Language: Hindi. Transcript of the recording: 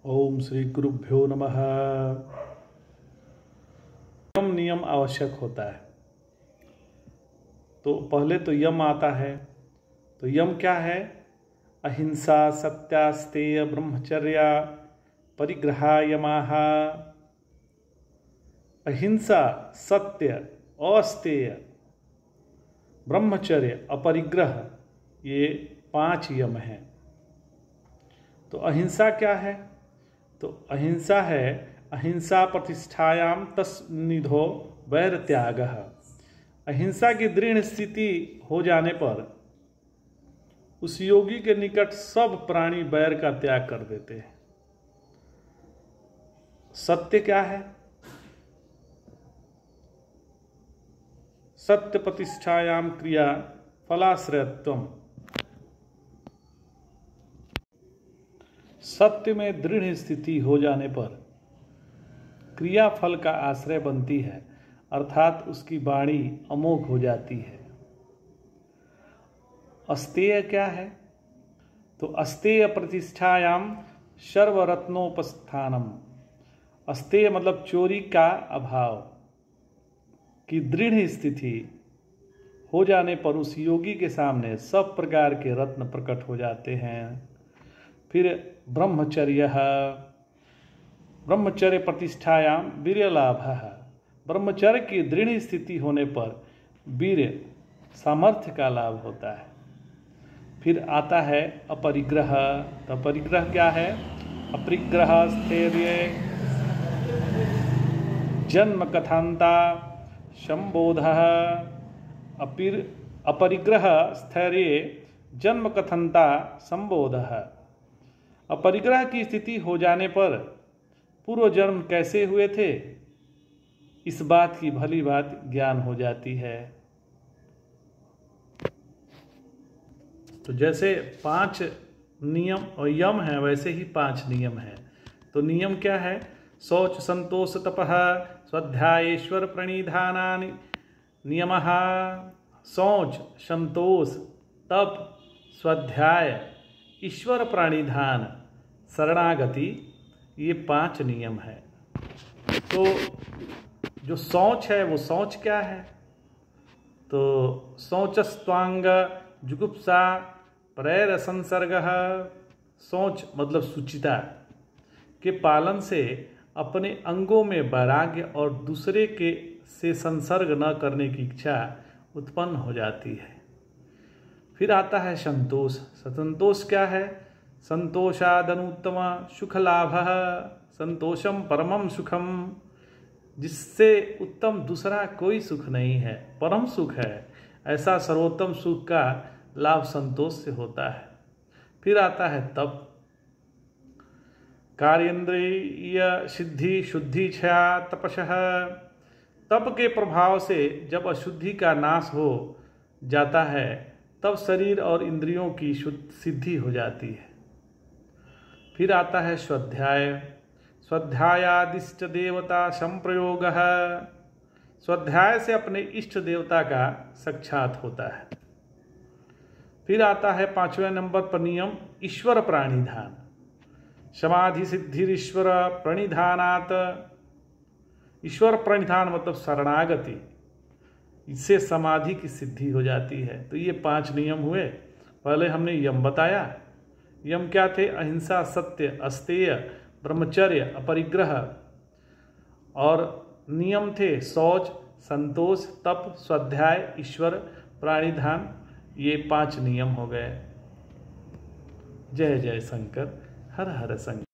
ओम श्री गुरुभ्यो नमः। यम नियम आवश्यक होता है। तो पहले तो यम आता है। तो यम क्या है? अहिंसा, सत्यास्तेय, ब्रह्मचर्य, परिग्रहा यमाः। अहिंसा, सत्य, अस्तेय, ब्रह्मचर्य, अपरिग्रह, ये 5 यम हैं। तो अहिंसा क्या है? तो अहिंसा है अहिंसा प्रतिष्ठायाम तस्निधो वैर त्यागः। अहिंसा की दृढ़ स्थिति हो जाने पर उस योगी के निकट सब प्राणी वैर का त्याग कर देते हैं। सत्य क्या है? सत्य प्रतिष्ठायाम क्रिया फलाश्रयत्वम। सत्य में दृढ़ स्थिति हो जाने पर क्रिया फल का आश्रय बनती है, अर्थात उसकी वाणी अमोघ हो जाती है। अस्तेय क्या है? तो अस्तेय प्रतिष्ठायाम सर्वरत्नोपस्थानम। अस्तेय मतलब चोरी का अभाव की दृढ़ स्थिति हो जाने पर उस योगी के सामने सब प्रकार के रत्न प्रकट हो जाते हैं। फिर ब्रह्मचर्य, ब्रह्मचर्य प्रतिष्ठायाम वीर्य लाभः। ब्रह्मचर्य की दृढ़ स्थिति होने पर वीर्य सामर्थ्य का लाभ होता है। फिर आता है अपरिग्रह। तो अपरिग्रह क्या है? अपरिग्रह स्थैर्य जन्म कथांता संबोधः। अपरिग्रह स्थैर्य जन्म कथंता संबोधः। अपरिग्रह की स्थिति हो जाने पर पूर्व जन्म कैसे हुए थे, इस बात की भली बात ज्ञान हो जाती है। तो जैसे 5 नियम और यम है, वैसे ही 5 नियम है। तो नियम क्या है? शौच, संतोष, तपः, स्वाध्याय, ईश्वर प्रणिधानानि नियमः। शौच, संतोष, तप, स्वाध्याय, ईश्वर प्रणिधान, शरणागति, ये 5 नियम है। तो जो शौच है वो शौच क्या है? तो शौचस्त्वांग जुगुप्सा परैर संसर्गः। शौच मतलब शुचिता के पालन से अपने अंगों में वैराग्य और दूसरे के से संसर्ग न करने की इच्छा उत्पन्न हो जाती है। फिर आता है संतोष। संतोष क्या है? संतोषादनुत्तम सुख लाभः। संतोषम परमम सुखम। जिससे उत्तम दूसरा कोई सुख नहीं है, परम सुख है। ऐसा सर्वोत्तम सुख का लाभ संतोष से होता है। फिर आता है तप। कार्येंद्रिय सिद्धि शुद्धि क्षया तपसः। तप के प्रभाव से जब अशुद्धि का नाश हो जाता है तब शरीर और इंद्रियों की सिद्धि हो जाती है। फिर आता है स्वाध्याय। स्वाध्यायादिष्ट देवता संप्रयोगः। स्वाध्याय से अपने इष्ट देवता का साक्षात होता है। फिर आता है 5वें नंबर पर नियम ईश्वर प्रणिधान। समाधि सिद्धि ईश्वर प्रणिधानात्। ईश्वर प्रणिधान मतलब शरणागति, इससे समाधि की सिद्धि हो जाती है। तो ये 5 नियम हुए। पहले हमने यम बताया। यम क्या थे? अहिंसा, सत्य, अस्तेय, ब्रह्मचर्य, अपरिग्रह। और नियम थे शौच, संतोष, तप, स्वाध्याय, ईश्वर प्रणिधान। ये 5 नियम हो गए। जय जय शंकर, हर हर शंकर।